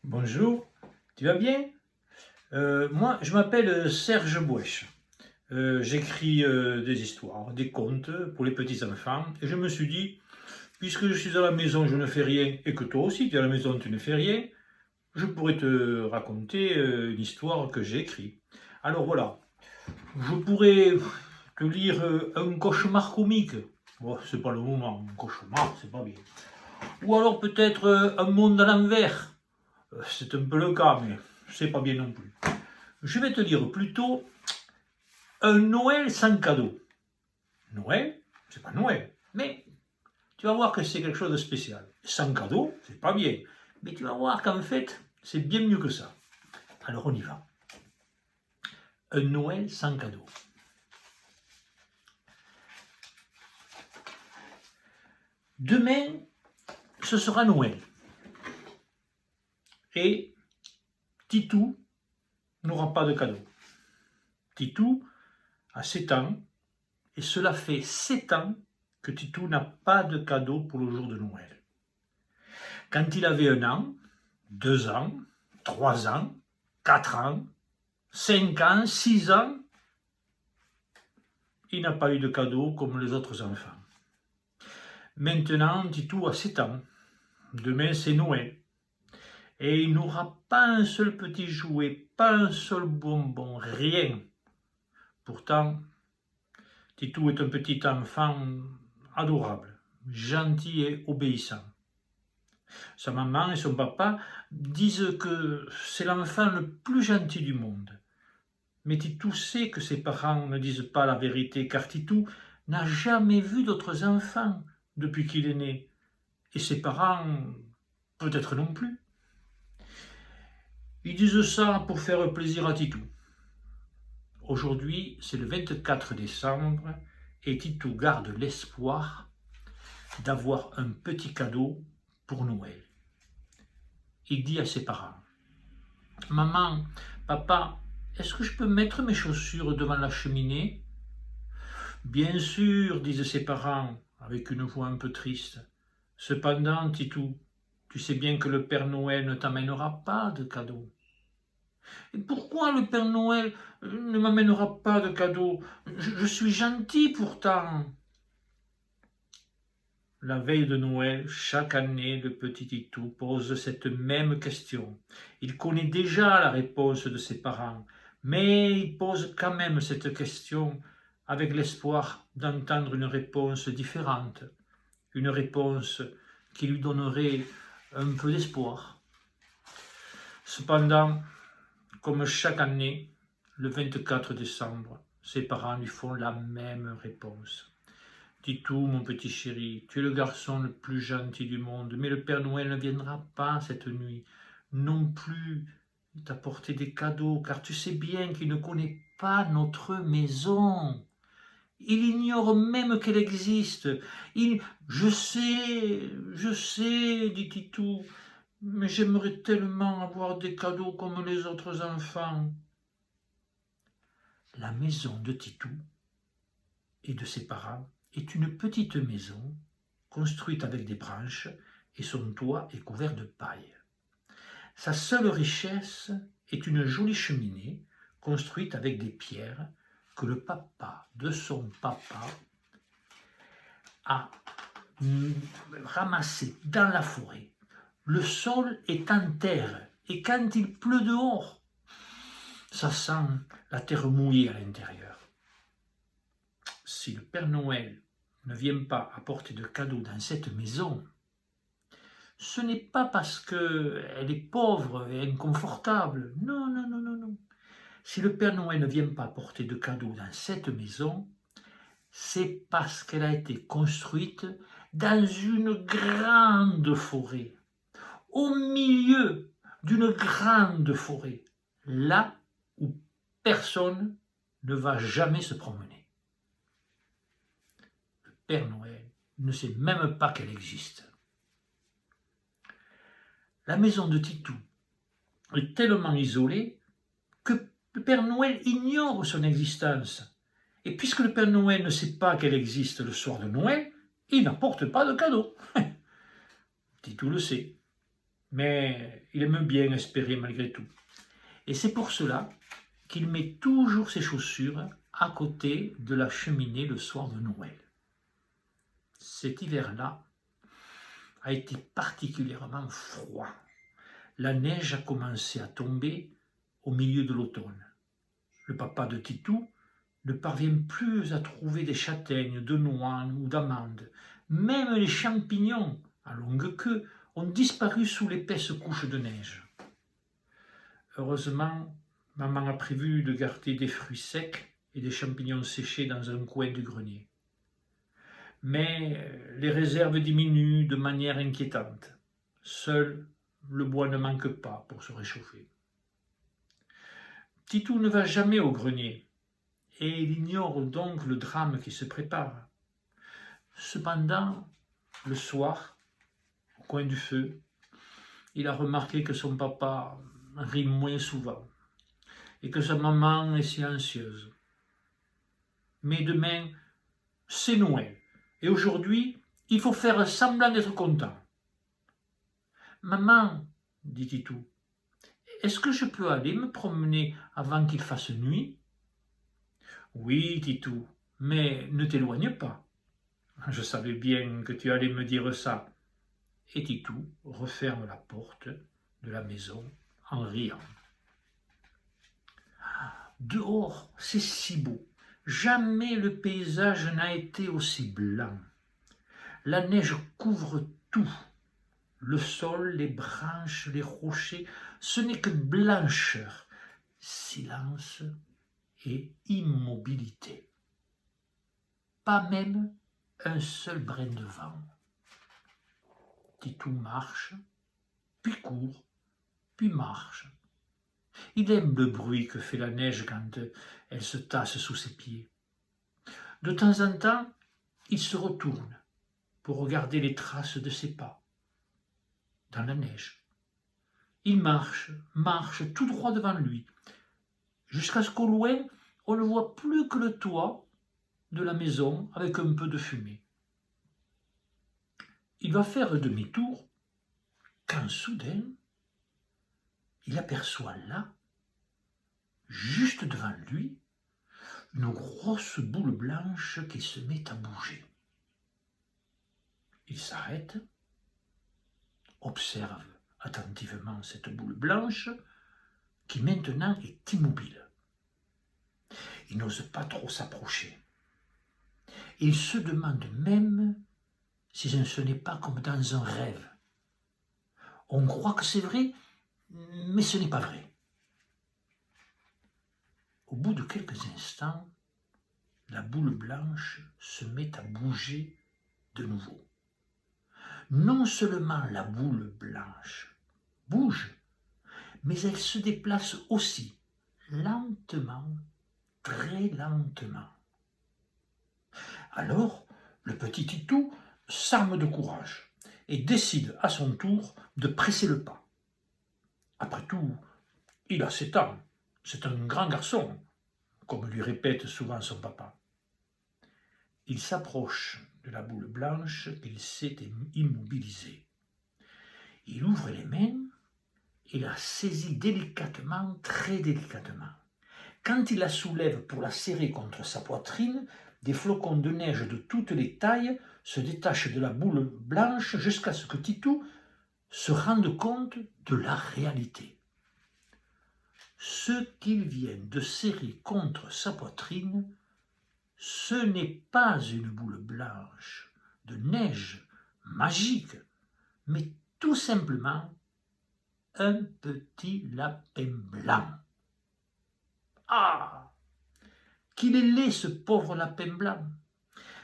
Bonjour, tu vas bien? Moi, je m'appelle Serge Bouèche. J'écris des histoires, des contes pour les petits-enfants. Et je me suis dit, puisque je suis à la maison, je ne fais rien, et que toi aussi, tu es à la maison, tu ne fais rien, je pourrais te raconter une histoire que j'ai écrite. Alors voilà, je pourrais te lire un cauchemar comique. Bon, c'est pas le moment, un cauchemar, c'est pas bien. Ou alors peut-être un monde à l'envers. C'est un peu le cas, mais c'est pas bien non plus. Je vais te dire plutôt un Noël sans cadeau. Noël, c'est pas Noël, mais tu vas voir que c'est quelque chose de spécial. Sans cadeau, c'est pas bien, mais tu vas voir qu'en fait, c'est bien mieux que ça. Alors on y va. Un Noël sans cadeau. Demain, ce sera Noël. Et Titou n'aura pas de cadeau. Titou a 7 ans, et cela fait 7 ans que Titou n'a pas de cadeau pour le jour de Noël. Quand il avait 1 an, 2 ans, 3 ans, 4 ans, 5 ans, 6 ans, il n'a pas eu de cadeau comme les autres enfants. Maintenant, Titou a 7 ans. Demain, c'est Noël. Et il n'aura pas un seul petit jouet, pas un seul bonbon, rien. Pourtant, Titou est un petit enfant adorable, gentil et obéissant. Sa maman et son papa disent que c'est l'enfant le plus gentil du monde. Mais Titou sait que ses parents ne disent pas la vérité, car Titou n'a jamais vu d'autres enfants depuis qu'il est né. Et ses parents, peut-être non plus. Ils disent ça pour faire plaisir à Titou. Aujourd'hui, c'est le 24 décembre et Titou garde l'espoir d'avoir un petit cadeau pour Noël. Il dit à ses parents, « Maman, papa, est-ce que je peux mettre mes chaussures devant la cheminée ?» « Bien sûr, disent ses parents, avec une voix un peu triste. « Cependant, Titou, tu sais bien que le Père Noël ne t'amènera pas de cadeau. »« Et pourquoi le Père Noël ne m'amènera pas de cadeau? Je suis gentil pourtant. » La veille de Noël, chaque année, le petit Titou pose cette même question. Il connaît déjà la réponse de ses parents, mais il pose quand même cette question avec l'espoir d'entendre une réponse différente, une réponse qui lui donnerait un peu d'espoir. Cependant, comme chaque année, le 24 décembre, ses parents lui font la même réponse. Titou, mon petit chéri, tu es le garçon le plus gentil du monde, mais le Père Noël ne viendra pas cette nuit, non plus t'apporter des cadeaux, car tu sais bien qu'il ne connaît pas notre maison. Il ignore même qu'elle existe. Je sais, dit Titou, mais j'aimerais tellement avoir des cadeaux comme les autres enfants. La maison de Titou et de ses parents est une petite maison construite avec des branches et son toit est couvert de paille. Sa seule richesse est une jolie cheminée construite avec des pierres que le papa de son papa a ramassées dans la forêt. Le sol est en terre et quand il pleut dehors, ça sent la terre mouillée à l'intérieur. Si le Père Noël ne vient pas apporter de cadeaux dans cette maison, ce n'est pas parce qu'elle est pauvre et inconfortable. Non, non, non, non, non. Si le Père Noël ne vient pas apporter de cadeaux dans cette maison, c'est parce qu'elle a été construite dans une grande forêt, au milieu d'une grande forêt, là où personne ne va jamais se promener. Le Père Noël ne sait même pas qu'elle existe. La maison de Titou est tellement isolée que le Père Noël ignore son existence. Et puisque le Père Noël ne sait pas qu'elle existe le soir de Noël, il n'apporte pas de cadeau. Titou le sait. mais il aime bien espérer malgré tout. Et c'est pour cela qu'il met toujours ses chaussures à côté de la cheminée le soir de Noël. Cet hiver-là a été particulièrement froid. La neige a commencé à tomber au milieu de l'automne. Le papa de Titou ne parvient plus à trouver des châtaignes, de noix ou d'amandes. Même les champignons à longue queue ont disparu sous l'épaisse couche de neige. Heureusement, maman a prévu de garder des fruits secs et des champignons séchés dans un coin du grenier. Mais les réserves diminuent de manière inquiétante. Seul le bois ne manque pas pour se réchauffer. Titou ne va jamais au grenier et il ignore donc le drame qui se prépare. Cependant, le soir, au coin du feu, il a remarqué que son papa rit moins souvent et que sa maman est silencieuse. Mais demain, c'est Noël et aujourd'hui, il faut faire semblant d'être content. « Maman, dit Titou, est-ce que je peux aller me promener avant qu'il fasse nuit ?»« Oui, Titou, mais ne t'éloigne pas. Je savais bien que tu allais me dire ça. » Et Titou referme la porte de la maison en riant. Dehors, c'est si beau. Jamais le paysage n'a été aussi blanc. La neige couvre tout. Le sol, les branches, les rochers, ce n'est que blancheur, silence et immobilité. Pas même un seul brin de vent. Titou marche, puis court, puis marche. Il aime le bruit que fait la neige quand elle se tasse sous ses pieds. De temps en temps, il se retourne pour regarder les traces de ses pas dans la neige. Il marche tout droit devant lui, jusqu'à ce qu'au loin, on ne voit plus que le toit de la maison avec un peu de fumée. Il va faire demi-tour quand soudain, il aperçoit là, juste devant lui, une grosse boule blanche qui se met à bouger. Il s'arrête, observe attentivement cette boule blanche qui maintenant est immobile. Il n'ose pas trop s'approcher. Il se demande même si ce n'est pas comme dans un rêve. On croit que c'est vrai, mais ce n'est pas vrai. Au bout de quelques instants, la boule blanche se met à bouger de nouveau. Non seulement la boule blanche bouge, mais elle se déplace aussi, lentement, très lentement. Alors, le petit Titou s'arme de courage et décide à son tour de presser le pas. Après tout, il a 7 ans, c'est un grand garçon, comme lui répète souvent son papa. Il s'approche de la boule blanche qu'il s'est immobilisée. Il ouvre les mains et la saisit délicatement, très délicatement. Quand il la soulève pour la serrer contre sa poitrine, des flocons de neige de toutes les tailles se détachent de la boule blanche jusqu'à ce que Titou se rende compte de la réalité. Ce qu'il vient de serrer contre sa poitrine, ce n'est pas une boule blanche de neige magique, mais tout simplement un petit lapin blanc. Ah! Qu'il est laid, ce pauvre lapin blanc.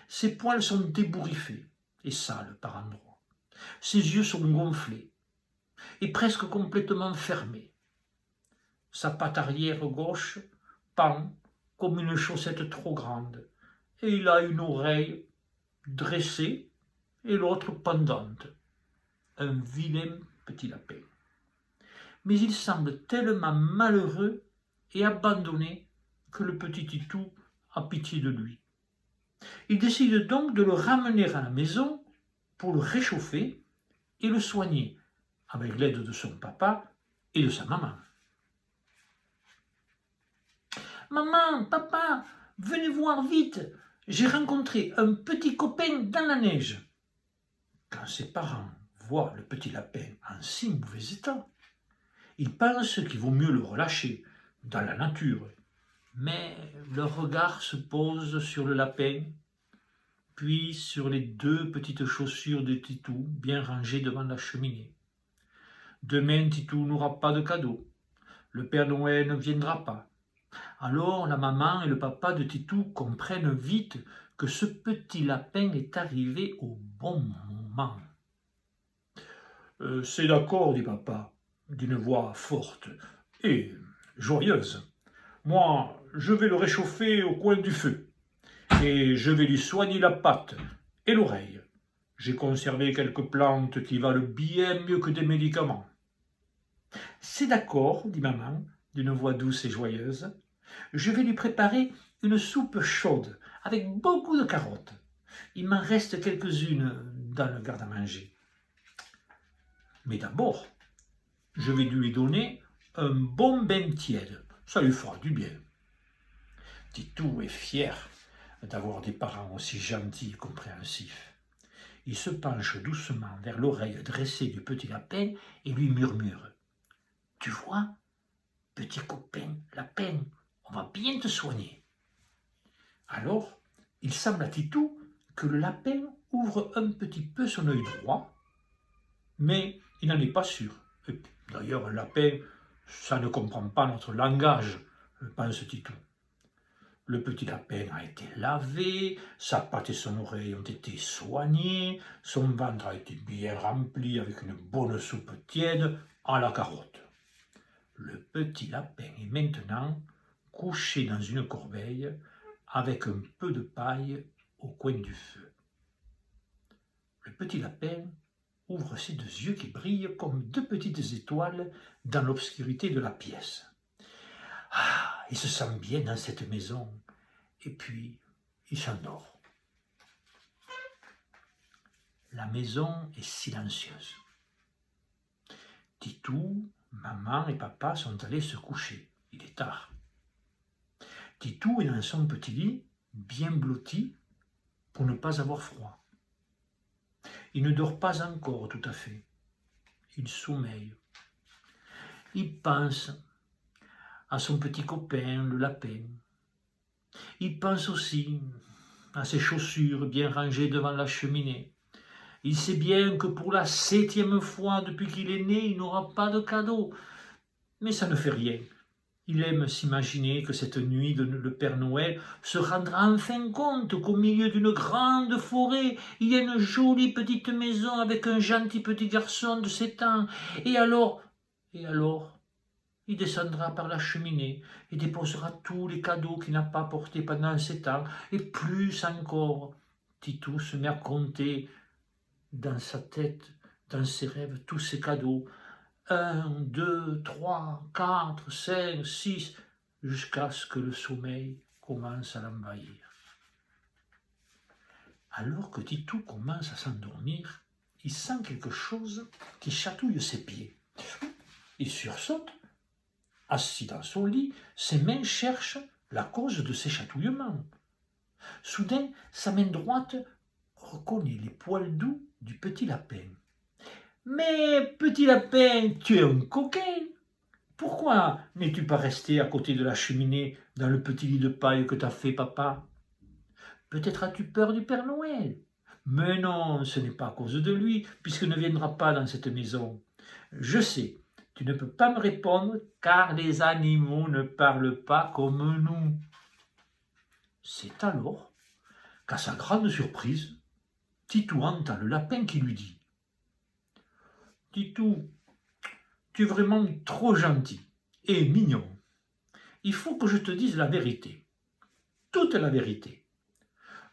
Ses poils sont ébouriffés et sales par endroits. Ses yeux sont gonflés et presque complètement fermés. Sa patte arrière gauche pend comme une chaussette trop grande, et il a une oreille dressée et l'autre pendante. Un vilain petit lapin. Mais il semble tellement malheureux et abandonné que le petit Titou a pitié de lui. Il décide donc de le ramener à la maison pour le réchauffer et le soigner, avec l'aide de son papa et de sa maman. « Maman, papa, venez voir vite, j'ai rencontré un petit copain dans la neige. » Quand ses parents voient le petit lapin en si mauvais état, ils pensent qu'il vaut mieux le relâcher dans la nature. Mais leur regard se pose sur le lapin, puis sur les 2 petites chaussures de Titou bien rangées devant la cheminée. Demain, Titou n'aura pas de cadeau. Le Père Noël ne viendra pas. Alors la maman et le papa de Titou comprennent vite que ce petit lapin est arrivé au bon moment. « C'est d'accord, dit papa, d'une voix forte et joyeuse. Moi, je vais le réchauffer au coin du feu et je vais lui soigner la patte et l'oreille. J'ai conservé quelques plantes qui valent bien mieux que des médicaments. »« C'est d'accord, dit maman, d'une voix douce et joyeuse. Je vais lui préparer une soupe chaude avec beaucoup de carottes. Il m'en reste quelques-unes dans le garde-à-manger. Mais d'abord, je vais lui donner un bon bain tiède. Ça lui fera du bien. » Titou est fier d'avoir des parents aussi gentils et compréhensifs. Il se penche doucement vers l'oreille dressée du petit lapin et lui murmure. « Tu vois, petit copain lapin, on va bien te soigner. » Alors, il semble à Titou que le lapin ouvre un petit peu son œil droit, mais il n'en est pas sûr. D'ailleurs, un lapin, ça ne comprend pas notre langage, pense Titou. Le petit lapin a été lavé, sa patte et son oreille ont été soignées, son ventre a été bien rempli avec une bonne soupe tiède à la carotte. Le petit lapin est maintenant couché dans une corbeille avec un peu de paille au coin du feu. Le petit lapin ouvre ses 2 yeux qui brillent comme 2 petites étoiles dans l'obscurité de la pièce. Ah, il se sent bien dans cette maison, et puis il s'endort. La maison est silencieuse. Titou, maman et papa sont allés se coucher. Il est tard. Titou est dans son petit lit, bien blotti, pour ne pas avoir froid. Il ne dort pas encore tout à fait. Il sommeille. Il pense à son petit copain, le lapin. Il pense aussi à ses chaussures bien rangées devant la cheminée. Il sait bien que pour la 7e fois depuis qu'il est né, il n'aura pas de cadeau. Mais ça ne fait rien. Il aime s'imaginer que cette nuit, le Père Noël se rendra enfin compte qu'au milieu d'une grande forêt, il y a une jolie petite maison avec un gentil petit garçon de 7 ans. Et alors, il descendra par la cheminée et déposera tous les cadeaux qu'il n'a pas portés pendant 7 ans, et plus encore. Titou se met à compter dans sa tête, dans ses rêves, tous ces cadeaux. 1, 2, 3, 4, 5, 6, jusqu'à ce que le sommeil commence à l'envahir. Alors que Titou commence à s'endormir, il sent quelque chose qui chatouille ses pieds. Il sursaute. Assis dans son lit, ses mains cherchent la cause de ces chatouillements. Soudain, sa main droite reconnaît les poils doux du petit lapin. « Mais, petit lapin, tu es un coquin! Pourquoi n'es-tu pas resté à côté de la cheminée dans le petit lit de paille que t'a fait papa? Peut-être as-tu peur du Père Noël? Mais non, ce n'est pas à cause de lui, puisqu'il ne viendra pas dans cette maison. Je sais, tu ne peux pas me répondre, car les animaux ne parlent pas comme nous. » C'est alors qu'à sa grande surprise, Titou entend le lapin qui lui dit: « Titou, tu es vraiment trop gentil et mignon. Il faut que je te dise la vérité, toute la vérité.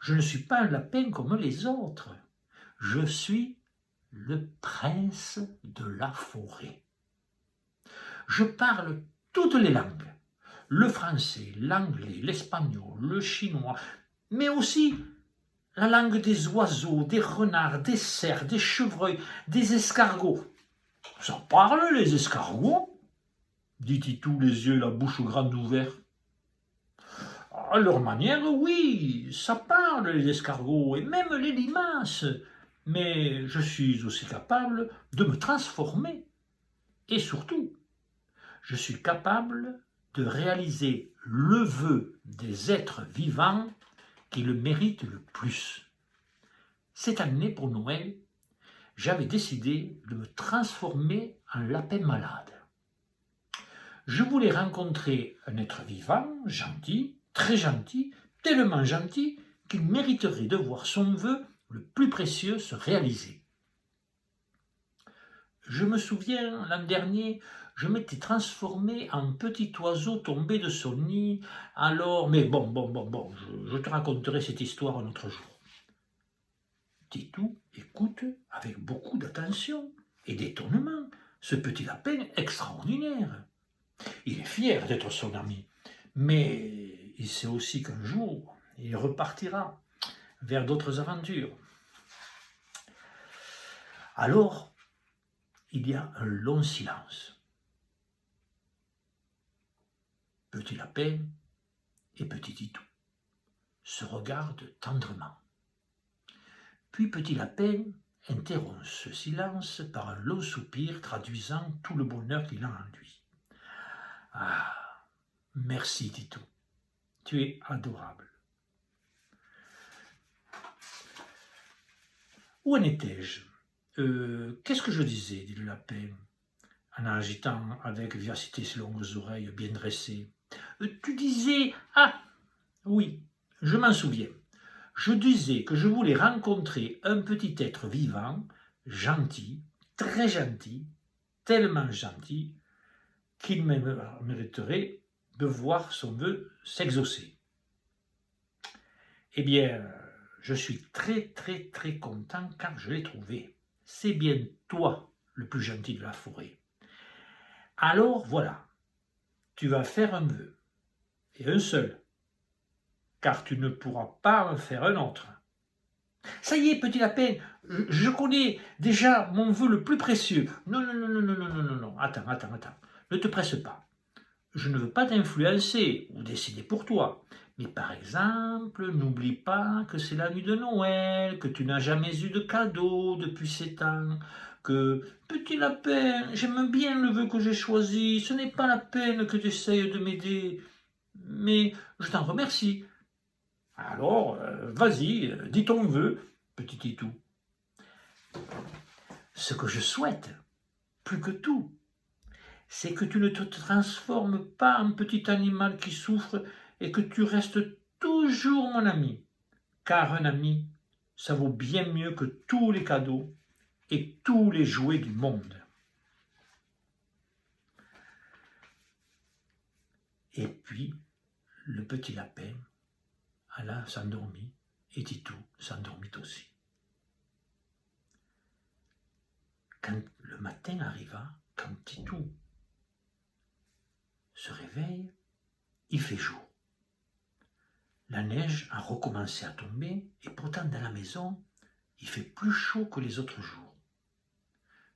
Je ne suis pas un lapin comme les autres. Je suis le prince de la forêt. Je parle toutes les langues, le français, l'anglais, l'espagnol, le chinois, mais aussi la langue des oiseaux, des renards, des cerfs, des chevreuils, des escargots. Ça parle, les escargots, dit Titou, les yeux et la bouche grande ouverts. À leur manière, oui, ça parle, les escargots, et même les limaces. Mais je suis aussi capable de me transformer. Et surtout, je suis capable de réaliser le vœu des êtres vivants qui le méritent le plus. Cette année, pour Noël, j'avais décidé de me transformer en lapin malade. Je voulais rencontrer un être vivant, gentil, très gentil, tellement gentil qu'il mériterait de voir son vœu le plus précieux se réaliser. Je me souviens, l'an dernier, je m'étais transformé en petit oiseau tombé de son nid, alors... Mais bon, je te raconterai cette histoire un autre jour. Titou écoute avec beaucoup d'attention et d'étonnement ce petit lapin extraordinaire. Il est fier d'être son ami, mais il sait aussi qu'un jour, il repartira vers d'autres aventures. Alors, il y a un long silence. Petit lapin et petit Titou se regardent tendrement. Puis Petit Lapin interrompt ce silence par un long soupir traduisant tout le bonheur qu'il a en lui. « Ah, merci Titou, tu es adorable. » Où en étais-je ? Qu'est-ce que je disais, dit le lapin, en agitant avec vivacité ses longues oreilles bien dressées. Tu disais... Ah, oui, je m'en souviens. Je disais que je voulais rencontrer un petit être vivant, gentil, très gentil, tellement gentil, qu'il mériterait de voir son vœu s'exaucer. Eh bien, je suis très content car je l'ai trouvé. C'est bien toi le plus gentil de la forêt. Alors voilà, tu vas faire un vœu, et un seul, car tu ne pourras pas en faire un autre. Ça y est, petit lapin, je connais déjà mon vœu le plus précieux. Non, attends, ne te presse pas. Je ne veux pas t'influencer ou décider pour toi. Mais par exemple, n'oublie pas que c'est la nuit de Noël, que tu n'as jamais eu de cadeau depuis 7 ans, que, petit lapin, j'aime bien le vœu que j'ai choisi, ce n'est pas la peine que tu essayes de m'aider, mais je t'en remercie. Alors, vas-y, dis ton vœu, petit Titou. Ce que je souhaite, plus que tout, c'est que tu ne te transformes pas en petit animal qui souffre et que tu restes toujours mon ami. Car un ami, ça vaut bien mieux que tous les cadeaux et tous les jouets du monde. Et puis, le petit lapin alla s'endormit et Titou s'endormit aussi. Quand le matin arriva, quand Titou se réveille, il fait jour. La neige a recommencé à tomber et pourtant dans la maison, il fait plus chaud que les autres jours.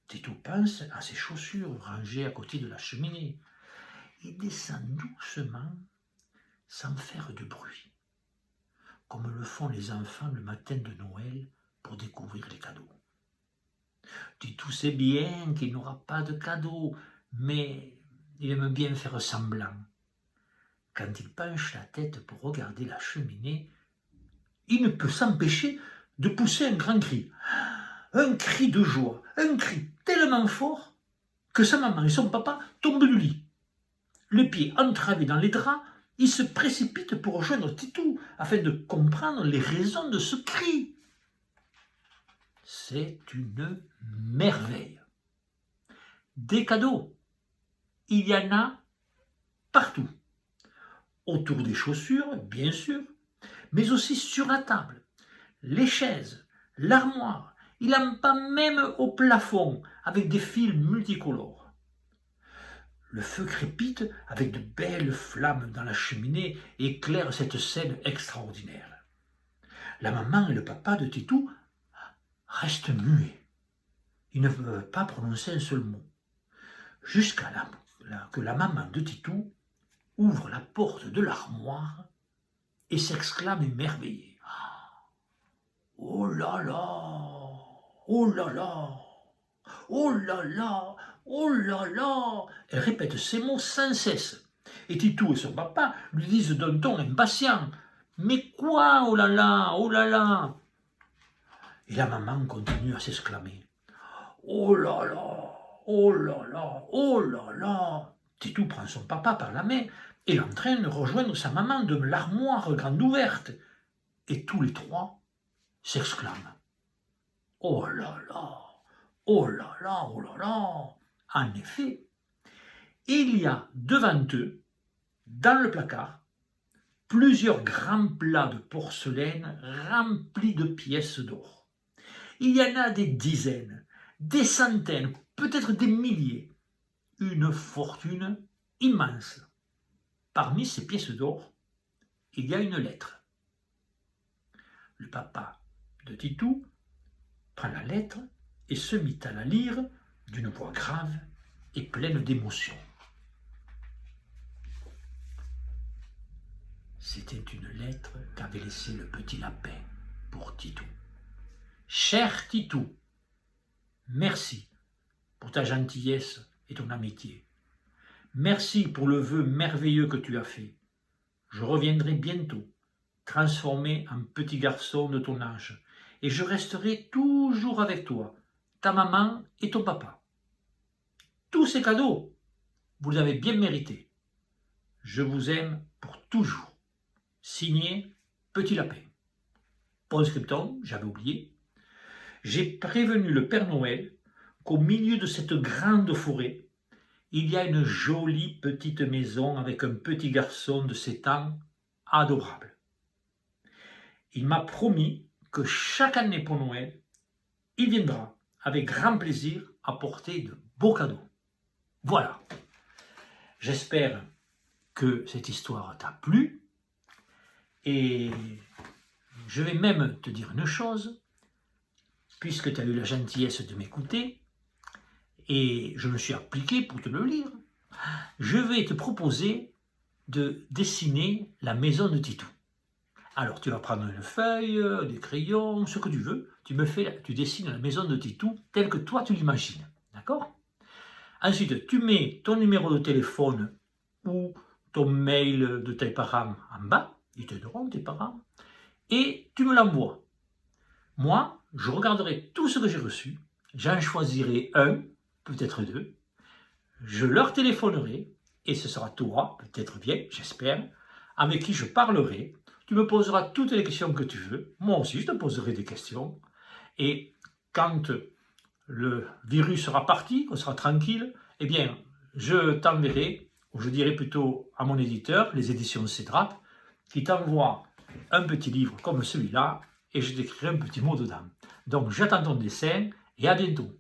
Titou pense à ses chaussures rangées à côté de la cheminée. Il descend doucement sans faire de bruit, comme le font les enfants le matin de Noël pour découvrir les cadeaux. Titou sait bien qu'il n'aura pas de cadeau, mais il aime bien faire semblant. Quand il penche la tête pour regarder la cheminée, il ne peut s'empêcher de pousser un grand cri. Un cri de joie, un cri tellement fort que sa maman et son papa tombent du lit. Les pieds entravés dans les draps, il se précipite pour rejoindre Titou afin de comprendre les raisons de ce cri. C'est une merveille. Des cadeaux, il y en a partout. Autour des chaussures, bien sûr, mais aussi sur la table, les chaises, l'armoire. Il en peint même au plafond avec des fils multicolores. Le feu crépite avec de belles flammes dans la cheminée et éclaire cette scène extraordinaire. La maman et le papa de Titou restent muets. ils ne peuvent pas prononcer un seul mot. Jusqu'à que la maman de Titou ouvre la porte de l'armoire et s'exclame émerveillée. Oh là là! Oh là là! Oh là là! Oh là là! Elle répète ces mots sans cesse. Et Titou et son papa lui disent d'un ton impatient. Mais quoi? Oh là là! Oh là là! Et la maman continue à s'exclamer. Oh là là! Oh là là! Oh là là! Titou prend son papa par la main et l'entraîne rejoindre sa maman de l'armoire grande ouverte. Et tous les trois s'exclament. Oh là là! Oh là là! Oh là là! En effet, il y a devant eux, dans le placard, plusieurs grands plats de porcelaine remplis de pièces d'or. Il y en a des dizaines, des centaines, peut-être des milliers. Une fortune immense. Parmi ces pièces d'or, il y a une lettre. Le papa de Titou prend la lettre et se mit à la lire d'une voix grave et pleine d'émotion. C'était une lettre qu'avait laissée le petit lapin pour Titou. Cher Titou, merci pour ta gentillesse et ton amitié. Merci pour le vœu merveilleux que tu as fait. Je reviendrai bientôt, transformé en petit garçon de ton âge, et je resterai toujours avec toi, ta maman et ton papa. Tous ces cadeaux, vous les avez bien mérités. Je vous aime pour toujours. Signé Petit Lapin. Postscriptum, j'avais oublié. J'ai prévenu le Père Noël qu'au milieu de cette grande forêt, il y a une jolie petite maison avec un petit garçon de 7 ans adorable. Il m'a promis que chaque année pour Noël, il viendra avec grand plaisir apporter de beaux cadeaux. Voilà. J'espère que cette histoire t'a plu et je vais même te dire une chose, puisque tu as eu la gentillesse de m'écouter et je me suis appliqué pour te le lire. Je vais te proposer de dessiner la maison de Titou. Alors tu vas prendre une feuille, des crayons, ce que tu veux, tu dessines la maison de Titou telle que toi tu l'imagines, d'accord? Ensuite, tu mets ton numéro de téléphone ou ton mail de tes parents en bas, ils t'aideront tes parents, et tu me l'envoies. Moi, je regarderai tout ce que j'ai reçu, j'en choisirai un, peut-être deux, je leur téléphonerai, et ce sera toi, peut-être bien, j'espère, avec qui je parlerai. Tu me poseras toutes les questions que tu veux, moi aussi je te poserai des questions, et quand le virus sera parti, qu'on sera tranquille, eh bien, je t'enverrai, ou je dirai plutôt à mon éditeur, les éditions Cédrap, qui t'envoie un petit livre comme celui-là, et je t'écrirai un petit mot dedans. Donc, j'attends ton dessin, et à bientôt.